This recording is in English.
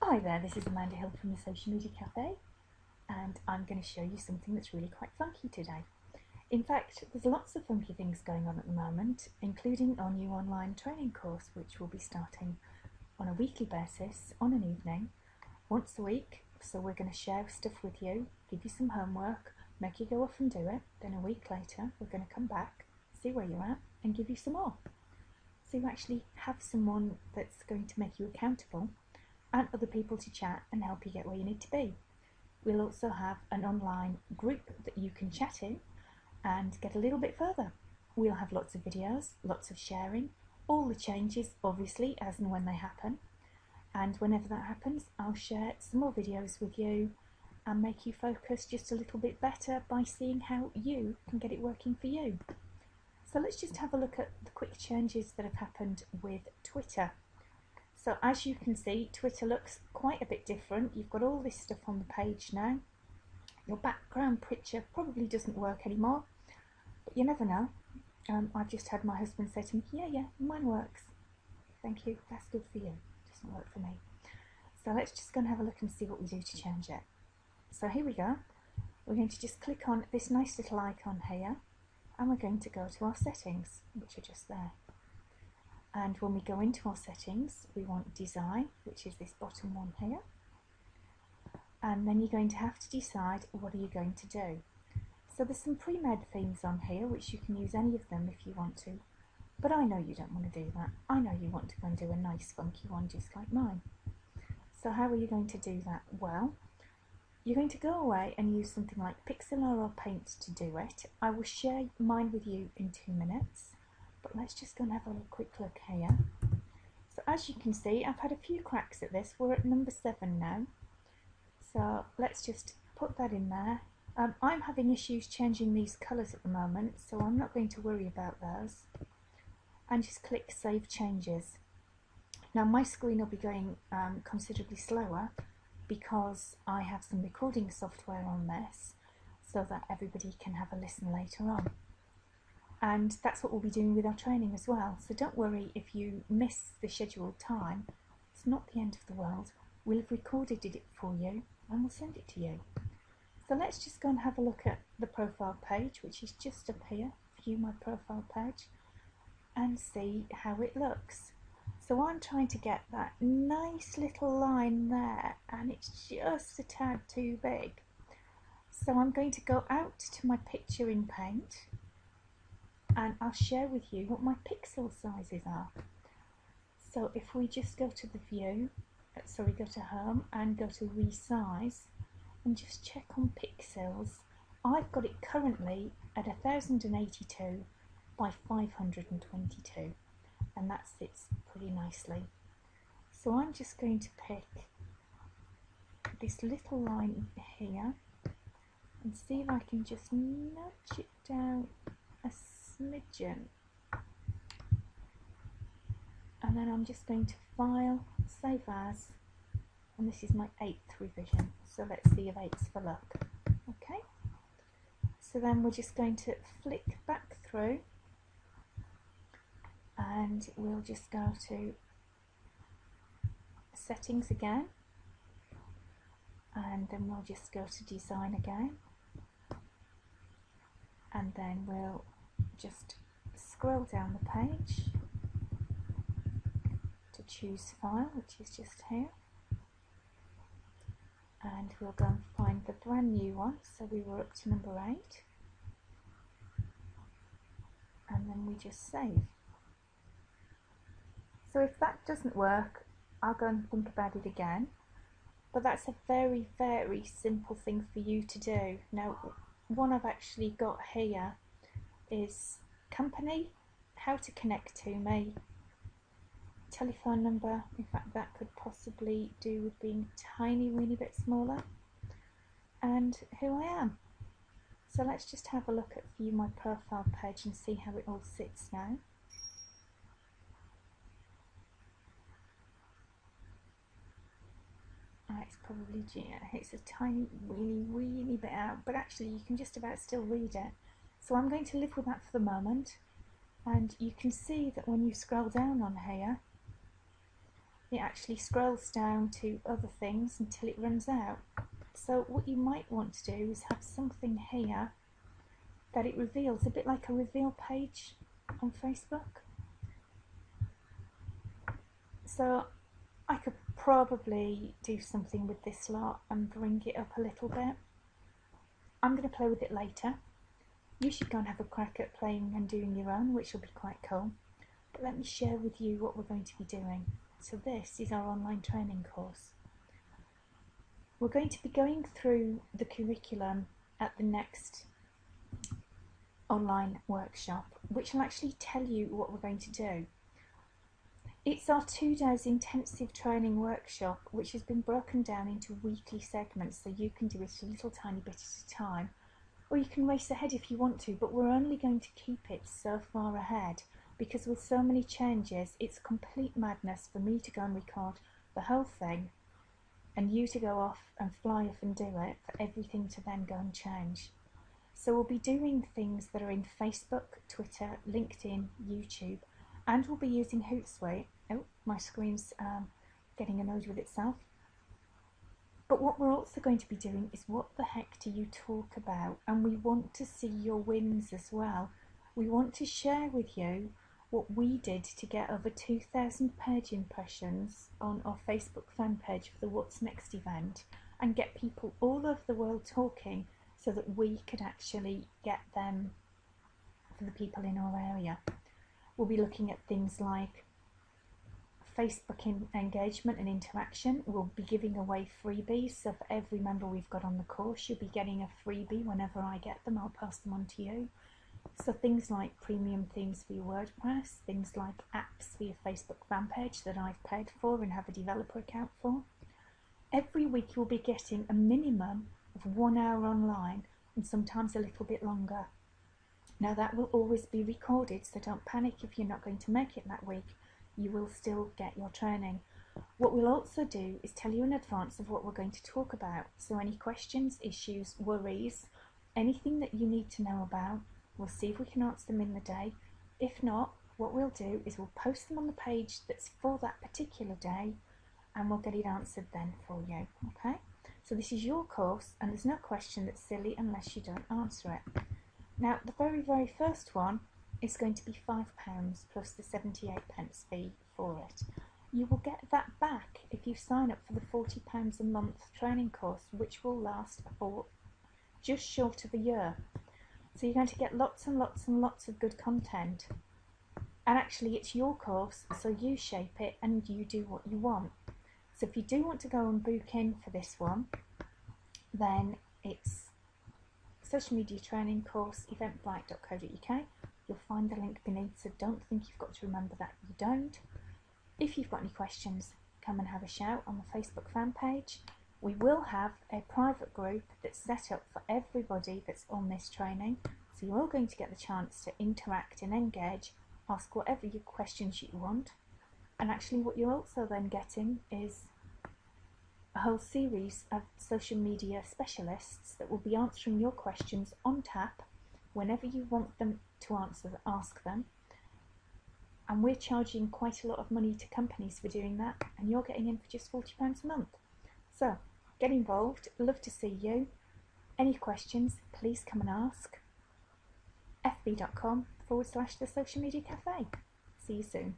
Hi there, this is Amanda Hill from the Social Media Cafe, and I'm going to show you something that's really quite funky today. In fact, there's lots of funky things going on at the moment, including our new online training course, which will be starting on a weekly basis on an evening, once a week. So we're going to share stuff with you, give you some homework, make you go off and do it. Then a week later, we're going to come back, see where you're at, and give you some more. So you actually have someone that's going to make you accountable and other people to chat and help you get where you need to be. We'll also have an online group that you can chat in and get a little bit further. We'll have lots of videos, lots of sharing, all the changes obviously as and when they happen, and whenever that happens I'll share some more videos with you and make you focus just a little bit better by seeing how you can get it working for you. So let's just have a look at the quick changes that have happened with Twitter. So as you can see, Twitter looks quite a bit different. You've got all this stuff on the page now. Your background picture probably doesn't work anymore, but you never know. I've just had my husband say to me, yeah, mine works. Thank you, that's good for you. It doesn't work for me. So let's just go and have a look and see what we do to change it. So here we go. We're going to just click on this nice little icon here, and we're going to go to our settings, which are just there. And when we go into our settings, we want design, which is this bottom one here. And then you're going to have to decide what are you going to do. So there's some pre-made themes on here, which you can use any of them if you want to. But I know you don't want to do that. I know you want to go and do a nice funky one just like mine. So how are you going to do that? Well, you're going to go away and use something like Pixlr or Paint to do it. I will share mine with you in 2 minutes. But let's just go and have a quick look here. So as you can see, I've had a few cracks at this. We're at number 7 now. So let's just put that in there. I'm having issues changing these colours at the moment, so I'm not going to worry about those. And just click Save Changes. Now my screen will be going considerably slower because I have some recording software on this so that everybody can have a listen later on. And that's what we'll be doing with our training as well. So don't worry if you miss the scheduled time. It's not the end of the world. We'll have recorded it for you and we'll send it to you. So let's just go and have a look at the profile page, which is just up here. View my profile page and see how it looks. So I'm trying to get that nice little line there, and it's just a tad too big. So I'm going to go out to my picture in Paint, and I'll share with you what my pixel sizes are. So if we just go to the view, go to home and go to resize and just check on pixels, I've got it currently at 1082 by 522, and that sits pretty nicely. So I'm just going to pick this little line here and see if I can just nudge it down a smidgen, and then I'm just going to File, Save As, and this is my 8th revision, so let's see if 8's for luck. Okay, so then we're just going to flick back through and we'll just go to Settings again, and then we'll just go to Design again, and then we'll just scroll down the page to choose File, which is just here, and we'll go and find the brand new one. So we were up to number 8, and then we just save. So if that doesn't work, I'll go and think about it again, but that's a very, very simple thing for you to do. Now, one I've actually got here is company, how to connect to me, telephone number. In fact, that could possibly do with being tiny weeny bit smaller, and who I am. So let's just have a look at View My Profile page and see how it all sits now. It's probably, it's a tiny weeny bit out, but actually you can just about still read it. So I'm going to live with that for the moment, and you can see that when you scroll down on here, it actually scrolls down to other things until it runs out. So what you might want to do is have something here that it reveals, a bit like a reveal page on Facebook. So I could probably do something with this lot and bring it up a little bit. I'm going to play with it later. You should go and have a crack at playing and doing your own, which will be quite cool. But let me share with you what we're going to be doing. So this is our online training course. We're going to be going through the curriculum at the next online workshop, which will actually tell you what we're going to do. It's our 2 days intensive training workshop, which has been broken down into weekly segments, so you can do it a little tiny bit at a time, or you can race ahead if you want to, but we're only going to keep it so far ahead because with so many changes it's complete madness for me to go and record the whole thing and you to go off and fly off and do it, for everything to then go and change. So we'll be doing things that are in Facebook, Twitter, LinkedIn, YouTube, and we'll be using Hootsuite. Oh, my screen's getting annoyed with itself. But what we're also going to be doing is what the heck do you talk about? And we want to see your wins as well. We want to share with you what we did to get over 2,000 page impressions on our Facebook fan page for the What's Next event and get people all over the world talking so that we could actually get them for the people in our area. We'll be looking at things like Facebook engagement and interaction. We'll be giving away freebies, so for every member we've got on the course you'll be getting a freebie whenever I get them. I'll pass them on to you. So things like premium themes for your WordPress, things like apps for your Facebook fan page that I've paid for and have a developer account for. Every week you'll be getting a minimum of 1 hour online and sometimes a little bit longer. Now that will always be recorded, so don't panic if you're not going to make it that week. You will still get your training. What we'll also do is tell you in advance of what we're going to talk about. So any questions, issues, worries, anything that you need to know about, we'll see if we can answer them in the day. If not, what we'll do is we'll post them on the page that's for that particular day and we'll get it answered then for you. Okay? So this is your course and there's no question that's silly unless you don't answer it. Now the very, very first one is going to be £5 plus the 78 pence fee for it. You will get that back if you sign up for the £40 a month training course, which will last for just short of a year. So you're going to get lots and lots and lots of good content. And actually it's your course, so you shape it and you do what you want. So if you do want to go and book in for this one, then it's social media training course, eventbrite.co.uk. You'll find the link beneath, so don't think you've got to remember that you don't. If you've got any questions, come and have a shout on the Facebook fan page. We will have a private group that's set up for everybody that's on this training, so you're all going to get the chance to interact and engage, ask whatever your questions you want, and actually what you're also then getting is a whole series of social media specialists that will be answering your questions on tap whenever you want them to ask them. And we're charging quite a lot of money to companies for doing that, and you're getting in for just £40 a month. So get involved, love to see you. Any questions, please come and ask. fb.com/the social media cafe. See you soon.